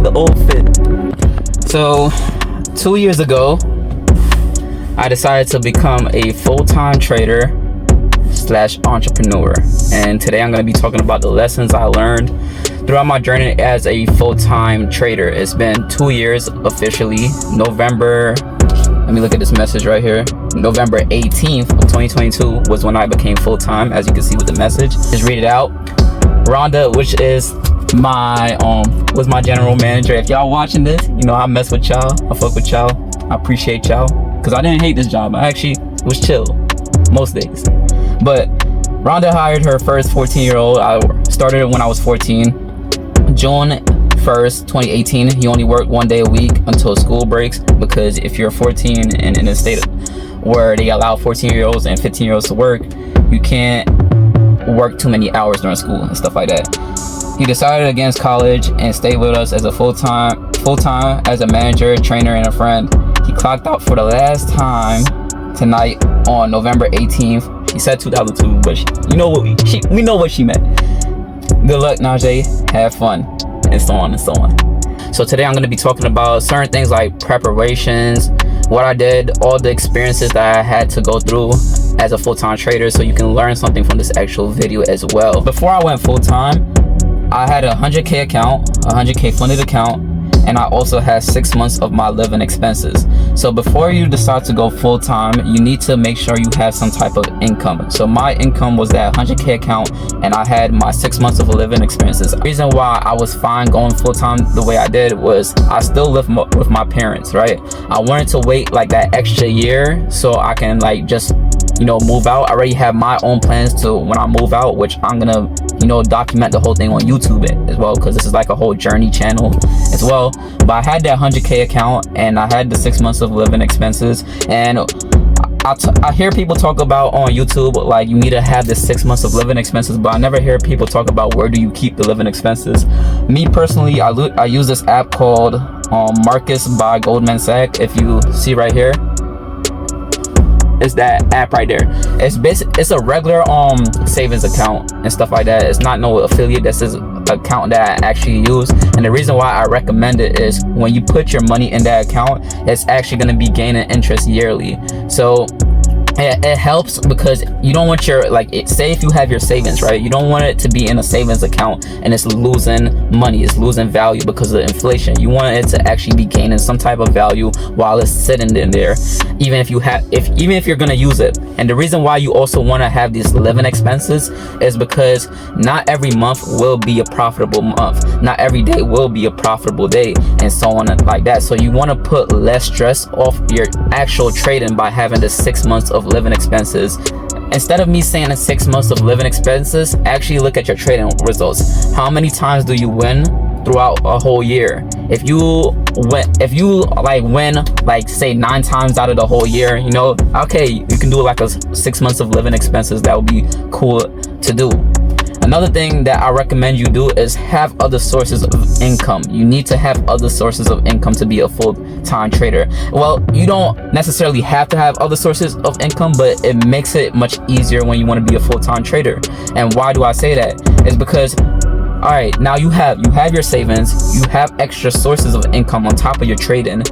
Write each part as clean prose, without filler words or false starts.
at the old fit. So 2 years ago, I decided to become a full-time trader slash entrepreneur, and today I'm going to be talking about the lessons I learned throughout my journey as a full-time trader. It's been 2 years officially. November, let me look at this message right here. November 18th of 2022 was when I became full-time, as you can see with the message. Just read it out. Rhonda, which is my was my general manager. If y'all watching this, you know I mess with y'all, I fuck with y'all, I appreciate y'all, because I didn't hate this job. I actually was chill most days. But Rhonda hired her first 14-year-old. I started it when I was 14. June 1st, 2018. You only work 1 day a week until school breaks, because if you're 14 and in a state where they allow 14-year-olds and 15-year-olds to work, you can't work too many hours during school and stuff like that. He decided against college and stayed with us as a full-time as a manager, trainer, and a friend. He clocked out for the last time tonight on November 18th. She said 2002, but we know what she meant. Good luck, Najee. Have fun, and so on and so on. So today I'm going to be talking about certain things like preparations, what I did, all the experiences that I had to go through as a full-time trader, so you can learn something from this actual video as well. Before I went full-time, I had a 100K account, a 100K funded account, and I also had 6 months of my living expenses. So before you decide to go full-time, you need to make sure you have some type of income. So my income was that 100K account, and I had my 6 months of living expenses. The reason why I was fine going full-time the way I did was I still live with my parents, right? I wanted to wait like that extra year so I can like just move out. I already have my own plans to when I move out, which I'm gonna document the whole thing on YouTube as well, because this is like a whole journey channel as well. But I had that 100K account, and I had the 6 months of living expenses, and I hear people talk about on YouTube like you need to have this 6 months of living expenses, but I never hear people talk about where do you keep the living expenses. Me personally, I use this app called Marcus by Goldman Sachs. If you see right here, it's that app right there. It's a regular savings account and stuff like that. It's not no affiliate. This is an account that I actually use, and the reason why I recommend it is when you put your money in that account, it's actually going to be gaining interest yearly. So it helps because you don't want your say if you have your savings, right, you don't want it to be in a savings account and it's losing money, it's losing value because of inflation. You want it to actually be gaining some type of value while it's sitting in there, even if you're going to use it. And the reason why you also want to have these living expenses is because not every month will be a profitable month, not every day will be a profitable day, and so on and like that. So you want to put less stress off your actual trading by having the 6 months of living expenses. Instead of me saying 6 months of living expenses, actually look at your trading results. How many times do you win throughout a whole year? If you win say 9 times out of the whole year, okay, you can do like a 6 months of living expenses. That would be cool to do. Another thing that I recommend you do is have other sources of income. You need to have other sources of income to be a full-time trader. Well, you don't necessarily have to have other sources of income, but it makes it much easier when you want to be a full-time trader. And why do I say that? It's because, all right, now you have your savings, you have extra sources of income on top of your trading.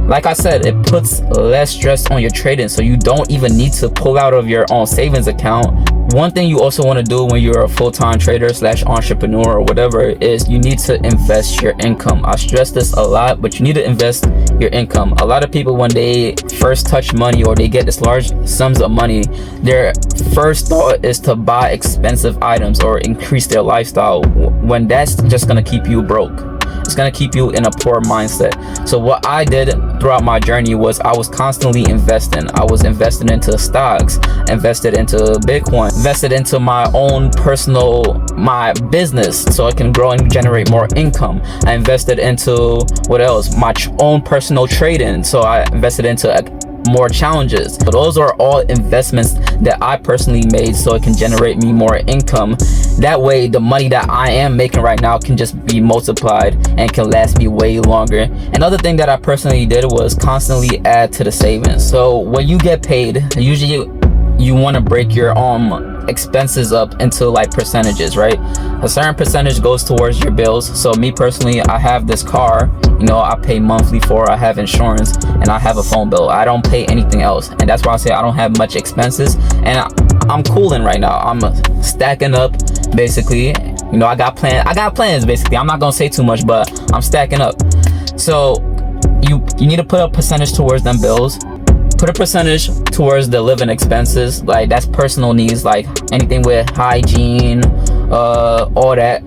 Like I said, it puts less stress on your trading, so you don't even need to pull out of your own savings account. One thing you also want to do when you're a full-time trader slash entrepreneur or whatever is you need to invest your income. I stress this a lot, but you need to invest your income. A lot of people, when they first touch money or they get this large sums of money, their first thought is to buy expensive items or increase their lifestyle, when that's just going to keep you broke. It's going to keep you in a poor mindset. So what I did throughout my journey was I was constantly investing. I was investing into stocks, invested into Bitcoin, invested into my my business so I can grow and generate more income. I invested into what else? My own personal trading. So I invested into more challenges. So those are all investments that I personally made so it can generate me more income. That way the money that I am making right now can just be multiplied and can last me way longer. Another thing that I personally did was constantly add to the savings. So when you get paid, usually you want to break your expenses up into like percentages, right? A certain percentage goes towards your bills. So me personally, I have this car, you know, I pay monthly for, I have insurance, and I have a phone bill. I don't pay anything else, and that's why I say I don't have much expenses, and I'm cooling right now. I'm stacking up, basically. You know, I got plans basically. I'm not gonna say too much, but I'm stacking up. So you need to put a percentage towards them bills. Put a percentage towards the living expenses, like that's personal needs, like anything with hygiene, all that,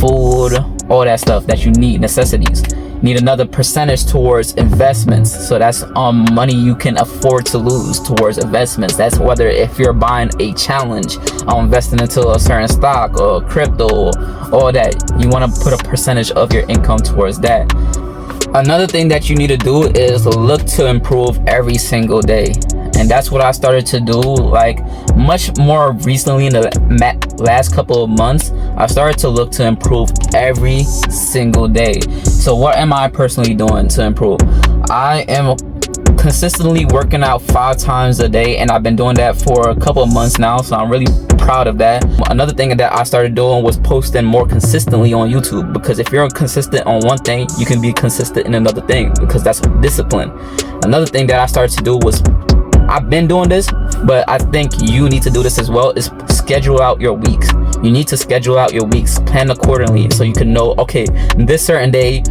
food, all that stuff that you need, necessities. Need another percentage towards investments. So that's money you can afford to lose towards investments. That's whether if you're buying a challenge, investing into a certain stock or crypto, all that. You want to put a percentage of your income towards that. Another thing that you need to do is look to improve every single day. And that's what I started to do, like much more recently in the last couple of months. I started to look to improve every single day. So what am I personally doing to improve? I am consistently working out 5 times a day, and I've been doing that for a couple of months now, so I'm really proud of that. Another thing that I started doing was posting more consistently on YouTube, because if you're consistent on one thing, you can be consistent in another thing, because that's discipline. Another thing that I started to do was, I've been doing this, but I think you need to do this as well, is schedule out your weeks. You need to schedule out your weeks, plan accordingly, so you can know, okay, this certain day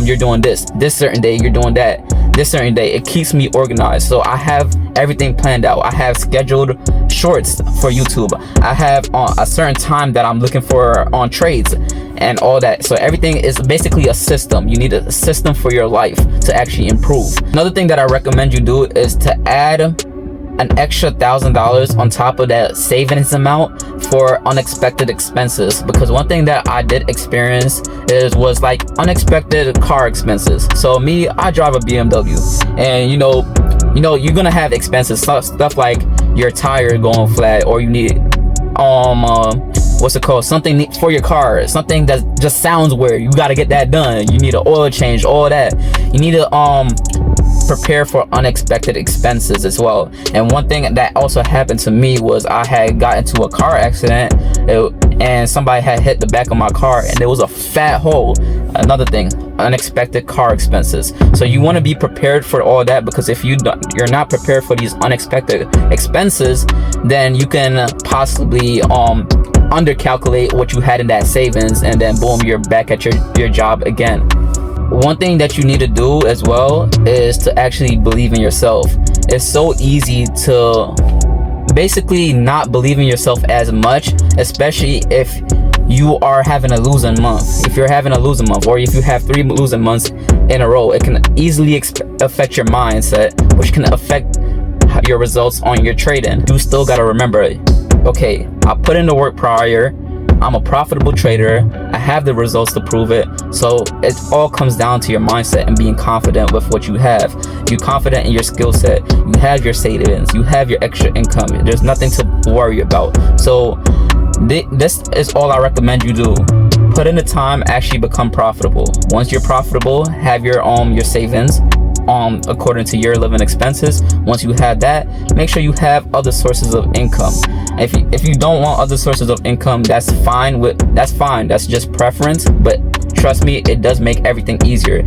you're doing this certain day you're doing that, this certain day. It keeps me organized, so I have everything planned out. I have scheduled shorts for YouTube. I have a certain time that I'm looking for on trades and all that. So everything is basically a system. You need a system for your life to actually improve. Another thing that I recommend you do is to add an extra $1,000 on top of that savings amount for unexpected expenses, because one thing that I did experience was like unexpected car expenses. So me, I drive a BMW, and you know you're gonna have expenses, stuff like your tire going flat, or you need what's it called, something for your car, something that just sounds weird, you got to get that done. You need an oil change, all that. You need to prepare for unexpected expenses as well. And one thing that also happened to me was I had got into a car accident, and somebody had hit the back of my car, and there was a fat hole. Another thing, unexpected car expenses. So you want to be prepared for all that, because if you're not prepared for these unexpected expenses, then you can possibly undercalculate what you had in that savings, and then boom, you're back at your job again. One thing that you need to do as well is to actually believe in yourself. It's so easy to basically not believe in yourself as much, especially if you are having a losing month. If you're having a losing month, or if you have 3 losing months in a row, it can easily affect your mindset, which can affect your results on your trading. You still gotta remember, okay, I put in the work prior, I'm a profitable trader, I have the results to prove it. So it all comes down to your mindset and being confident with what you have. You're confident in your skill set, you have your savings, you have your extra income, there's nothing to worry about. So this is all I recommend you do. Put in the time, actually become profitable. Once you're profitable, have your savings according to your living expenses. Once you have that, make sure you have other sources of income. If you don't want other sources of income, that's fine. That's just preference, but trust me, it does make everything easier.